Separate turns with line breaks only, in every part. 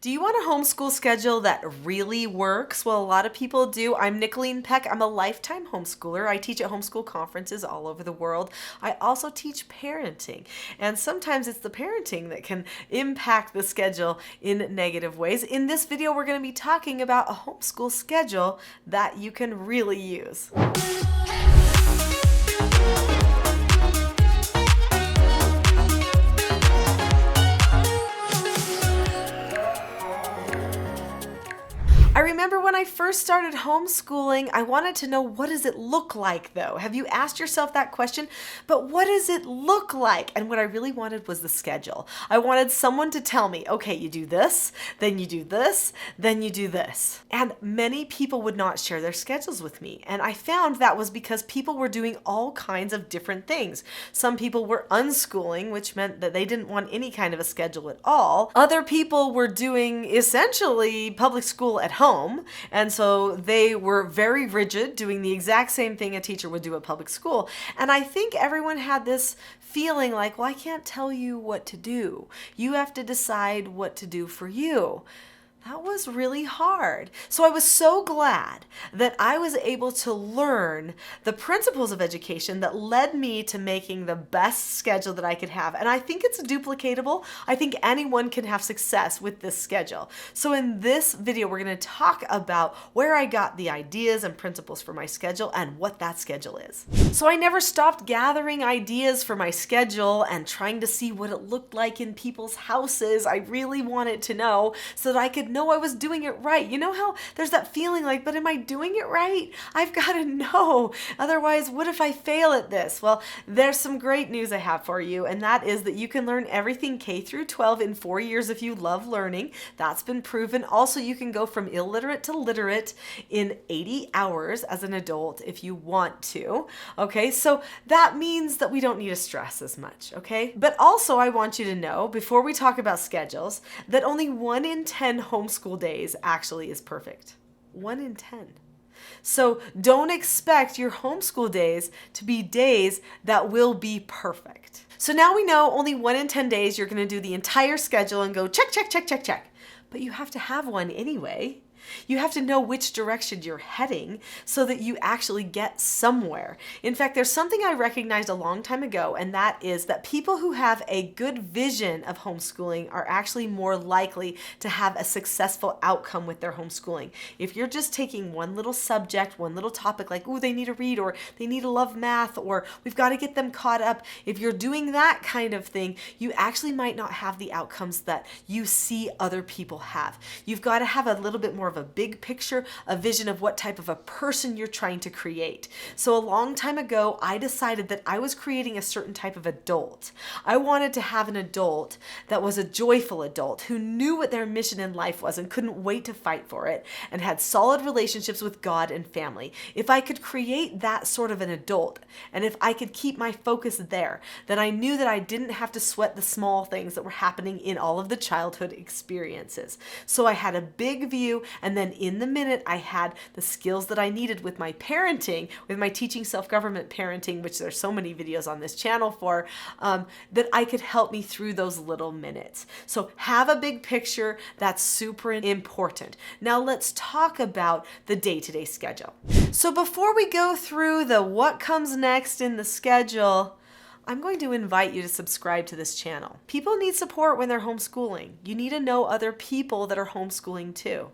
Do you want a homeschool schedule that really works? Well, a lot of people do. I'm Nicholeen Peck. I'm a lifetime homeschooler. I teach at homeschool conferences all over the world. I also teach parenting. And sometimes it's the parenting that can impact the schedule in negative ways. In this video, we're going to be talking about a homeschool schedule that you can really use. I remember when I first started homeschooling, I wanted to know, what does it look like though? Have you asked yourself that question? But what does it look like? And what I really wanted was the schedule. I wanted someone to tell me, okay, you do this, then you do this, then you do this. And many people would not share their schedules with me. And I found that was because people were doing all kinds of different things. Some people were unschooling, which meant that they didn't want any kind of a schedule at all. Other people were doing essentially public school at home. And so they were very rigid, doing the exact same thing a teacher would do at public school. And I think everyone had this feeling like, well, I can't tell you what to do. You have to decide what to do for you. That was really hard. So I was so glad that I was able to learn the principles of education that led me to making the best schedule that I could have. And I think it's duplicatable. I think anyone can have success with this schedule. So in this video, we're going to talk about where I got the ideas and principles for my schedule and what that schedule is. So I never stopped gathering ideas for my schedule and trying to see what it looked like in people's houses. I really wanted to know so that I could know I was doing it right. You know how there's that feeling like, but am I doing it right? I've got to know. Otherwise, what if I fail at this? Well, there's some great news I have for you, and that is that you can learn everything K through 12 in 4 years if you love learning. That's been proven. Also, you can go from illiterate to literate in 80 hours as an adult if you want to. Okay, so that means that we don't need to stress as much, okay? But also, I want you to know, before we talk about schedules, that only 1 in 10 homeschool days actually is perfect. 1 in 10. So don't expect your homeschool days to be days that will be perfect. So now we know only 1 in 10 days you're going to do the entire schedule and go check, check, check, check, check. But you have to have one anyway. You have to know which direction you're heading so that you actually get somewhere. In fact, there's something I recognized a long time ago, and that is that people who have a good vision of homeschooling are actually more likely to have a successful outcome with their homeschooling. If you're just taking one little subject, one little topic like, ooh, they need to read, or they need to love math, or we've got to get them caught up. If you're doing that kind of thing, you actually might not have the outcomes that you see other people have. You've got to have a little bit more of a big picture, a vision of what type of a person you're trying to create. So a long time ago, I decided that I was creating a certain type of adult. I wanted to have an adult that was a joyful adult who knew what their mission in life was and couldn't wait to fight for it and had solid relationships with God and family. If I could create that sort of an adult, and if I could keep my focus there, then I knew that I didn't have to sweat the small things that were happening in all of the childhood experiences. So I had a big view, and then in the minute I had the skills that I needed with my parenting, with my teaching self-government parenting, which there's so many videos on this channel for, that I could help me through those little minutes. So have a big picture. That's super important. Now let's talk about the day-to-day schedule. So before we go through the what comes next in the schedule, I'm going to invite you to subscribe to this channel. People need support when they're homeschooling. You need to know other people that are homeschooling too.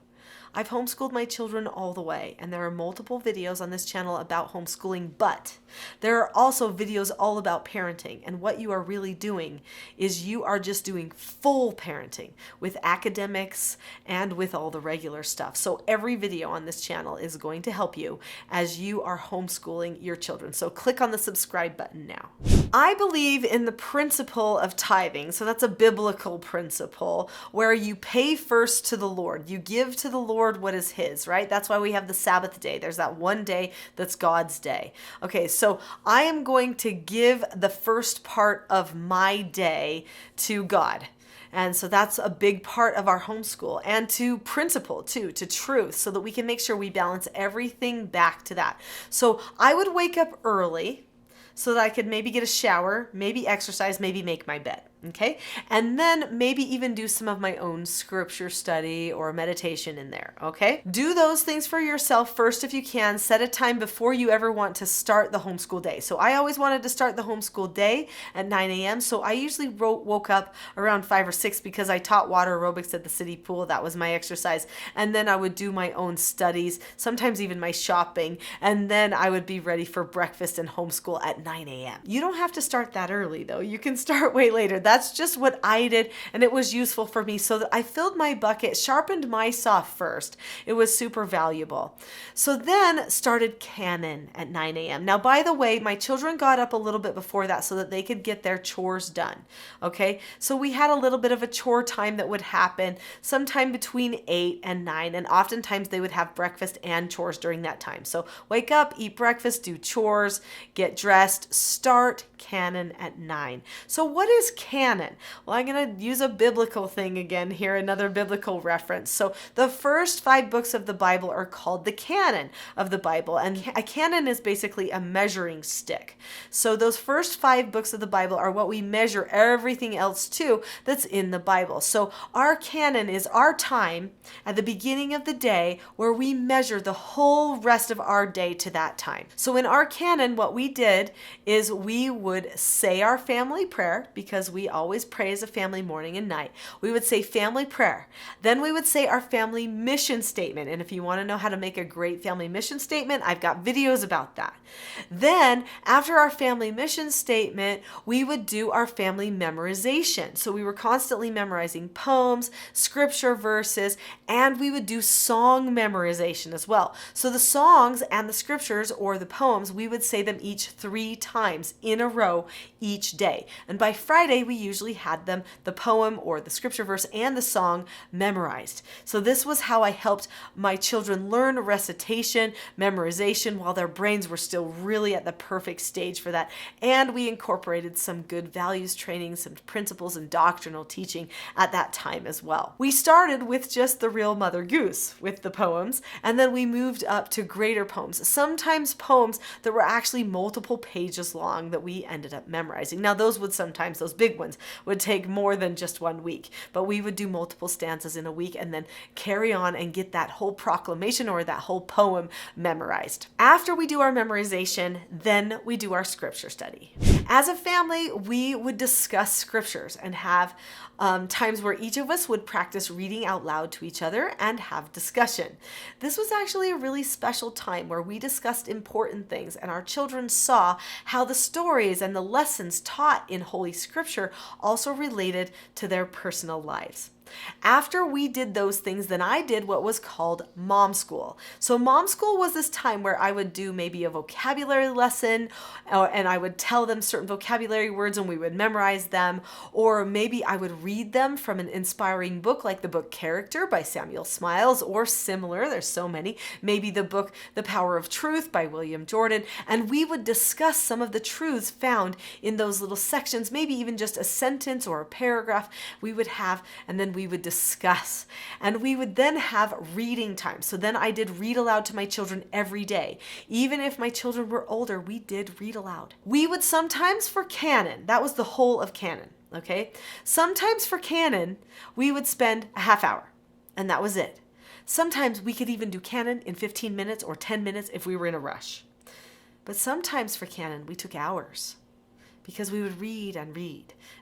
I've homeschooled my children all the way, and there are multiple videos on this channel about homeschooling, but there are also videos all about parenting, and what you are really doing is you are just doing full parenting with academics and with all the regular stuff. So every video on this channel is going to help you as you are homeschooling your children. So click on the subscribe button now. I believe in the principle of tithing. So that's a biblical principle where you pay first to the Lord. You give to the Lord what is His, right? That's why we have the Sabbath day. There's that one day that's God's day. Okay, so I am going to give the first part of my day to God. And so that's a big part of our homeschool, and to principle too, to truth, so that we can make sure we balance everything back to that. So I would wake up early so that I could maybe get a shower, maybe exercise, maybe make my bed. Okay, and then maybe even do some of my own scripture study or meditation in there. Okay, do those things for yourself first if you can. Set a time before you ever want to start the homeschool day. So I always wanted to start the homeschool day at 9 a.m. So I usually woke up around 5 or 6 because I taught water aerobics at the city pool. That was my exercise. And then I would do my own studies, sometimes even my shopping. And then I would be ready for breakfast and homeschool at 9 a.m. You don't have to start that early though. You can start way later. That's just what I did, and it was useful for me so that I filled my bucket, sharpened my saw first. It was super valuable. So then started Canon at 9 a.m. Now, by the way, my children got up a little bit before that so that they could get their chores done. Okay, so we had a little bit of a chore time that would happen sometime between 8 and 9, and oftentimes they would have breakfast and chores during that time. So wake up, eat breakfast, do chores, get dressed, start Canon at 9. So what is Canon? Well, I'm going to use a biblical thing again here, another biblical reference. So the first 5 books of the Bible are called the canon of the Bible, and a canon is basically a measuring stick. So those first 5 books of the Bible are what we measure everything else to that's in the Bible. So our canon is our time at the beginning of the day where we measure the whole rest of our day to that time. So in our canon, what we did is we would say our family prayer, because we always pray as a family morning and night. We would say family prayer. Then we would say our family mission statement. And if you want to know how to make a great family mission statement, I've got videos about that. Then after our family mission statement, we would do our family memorization. So we were constantly memorizing poems, scripture verses, and we would do song memorization as well. So the songs and the scriptures or the poems, we would say them each 3 times in a row each day. And by Friday, we usually had them, the poem or the scripture verse and the song memorized. So this was how I helped my children learn recitation, memorization, while their brains were still really at the perfect stage for that. And we incorporated some good values training, some principles and doctrinal teaching at that time as well. We started with just the real Mother Goose with the poems, and then we moved up to greater poems, sometimes poems that were actually multiple pages long that we ended up memorizing. Now those big ones would take more than just 1 week, but we would do multiple stanzas in a week and then carry on and get that whole proclamation or that whole poem memorized. After we do our memorization, then we do our scripture study. As a family, we would discuss scriptures and have times where each of us would practice reading out loud to each other and have discussion. This was actually a really special time where we discussed important things, and our children saw how the stories and the lessons taught in Holy Scripture also related to their personal lives. After we did those things, then I did what was called mom school. So mom school was this time where I would do maybe a vocabulary lesson, and I would tell them certain vocabulary words and we would memorize them, or maybe I would read them from an inspiring book like the book Character by Samuel Smiles, or similar, there's so many, maybe the book The Power of Truth by William Jordan, and we would discuss some of the truths found in those little sections, maybe even just a sentence or a paragraph we would have, and then we would discuss, and we would then have reading time. So then I did read aloud to my children every day. Even if my children were older, we did read aloud. We would sometimes for Canon, that was the whole of Canon, okay? Sometimes for Canon, we would spend a half hour, and that was it. Sometimes we could even do Canon in 15 minutes or 10 minutes if we were in a rush. But sometimes for Canon, we took hours, because we would read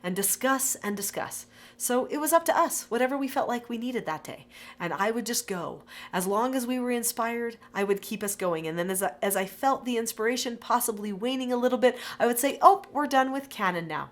and discuss and discuss. So it was up to us, whatever we felt like we needed that day. And I would just go. As long as we were inspired, I would keep us going. And then as I felt the inspiration possibly waning a little bit, I would say, oh, we're done with Canon now.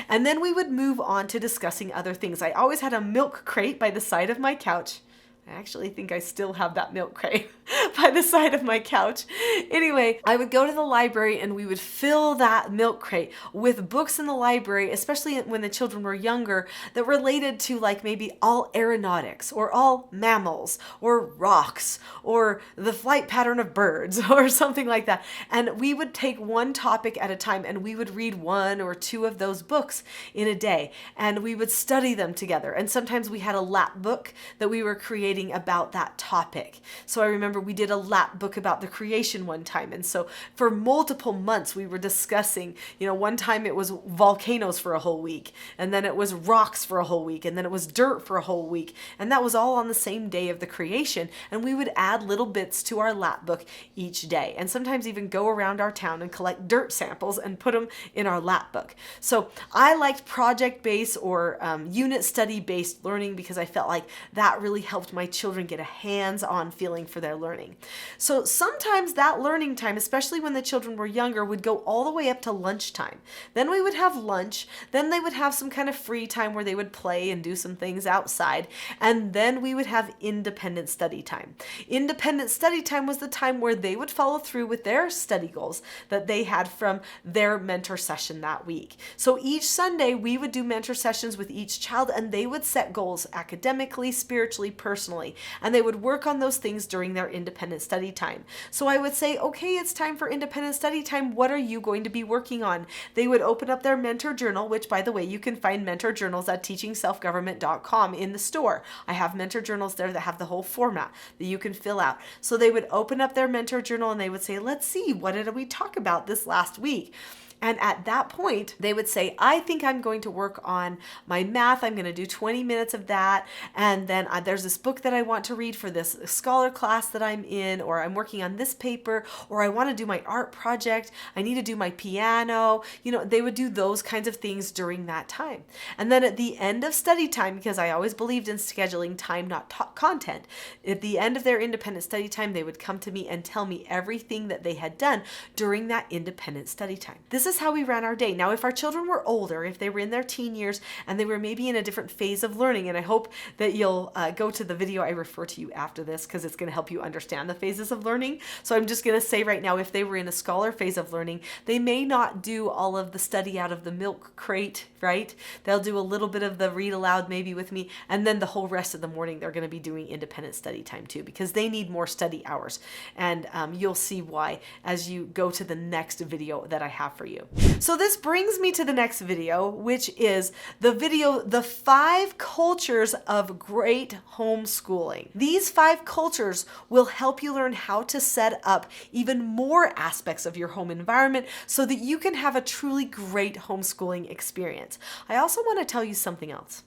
And then we would move on to discussing other things. I always had a milk crate by the side of my couch. I actually think I still have that milk crate by the side of my couch. Anyway, I would go to the library and we would fill that milk crate with books in the library, especially when the children were younger, that related to like maybe all aeronautics or all mammals or rocks or the flight pattern of birds or something like that. And we would take one topic at a time and we would read 1 or 2 of those books in a day, and we would study them together. And sometimes we had a lap book that we were creating creating about that topic. So I remember we did a lap book about the creation one time. And so for multiple months, we were discussing, one time it was volcanoes for a whole week, and then it was rocks for a whole week, and then it was dirt for a whole week. And that was all on the same day of the creation. And we would add little bits to our lap book each day, and sometimes even go around our town and collect dirt samples and put them in our lap book. So I liked project-based or unit study-based learning because I felt like that really helped my children get a hands-on feeling for their learning. So sometimes that learning time, especially when the children were younger, would go all the way up to lunchtime. Then we would have lunch, then they would have some kind of free time where they would play and do some things outside, and then we would have independent study time. Independent study time was the time where they would follow through with their study goals that they had from their mentor session that week. So each Sunday we would do mentor sessions with each child, and they would set goals academically, spiritually, personally, and they would work on those things during their independent study time. So I would say, okay, it's time for independent study time. What are you going to be working on? They would open up their mentor journal, which, by the way, you can find mentor journals at teachingselfgovernment.com in the store. I have mentor journals there that have the whole format that you can fill out. So they would open up their mentor journal and they would say, let's see, what did we talk about this last week? And at that point, they would say, I think I'm going to work on my math. I'm going to do 20 minutes of that. And then there's this book that I want to read for this scholar class that I'm in, or I'm working on this paper, or I want to do my art project. I need to do my piano. They would do those kinds of things during that time. And then at the end of study time, because I always believed in scheduling time, not content, at the end of their independent study time, they would come to me and tell me everything that they had done during that independent study time. This is how we ran our day. Now, if our children were older, if they were in their teen years and they were maybe in a different phase of learning, and I hope that you'll go to the video I refer to you after this because it's going to help you understand the phases of learning. So I'm just going to say right now, if they were in a scholar phase of learning, they may not do all of the study out of the milk crate, right? They'll do a little bit of the read aloud maybe with me, and then the whole rest of the morning they're going to be doing independent study time too, because they need more study hours. And you'll see why as you go to the next video that I have for you. So this brings me to the next video, which is the video, The 5 Cultures of Great Homeschooling. These 5 cultures will help you learn how to set up even more aspects of your home environment so that you can have a truly great homeschooling experience. I also want to tell you something else.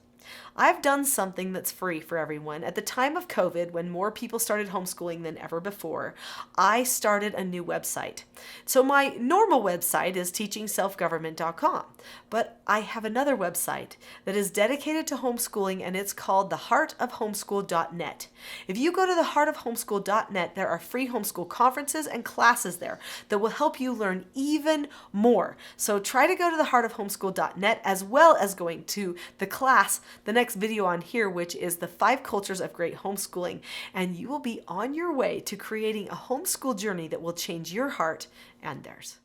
I've done something that's free for everyone. At the time of COVID, when more people started homeschooling than ever before, I started a new website. So my normal website is teachingselfgovernment.com, but I have another website that is dedicated to homeschooling, and it's called theheartofhomeschool.net. If you go to theheartofhomeschool.net, there are free homeschool conferences and classes there that will help you learn even more. So try to go to theheartofhomeschool.net as well as going to the class, the next video on here, which is the 5 cultures of great homeschooling, and you will be on your way to creating a homeschool journey that will change your heart and theirs.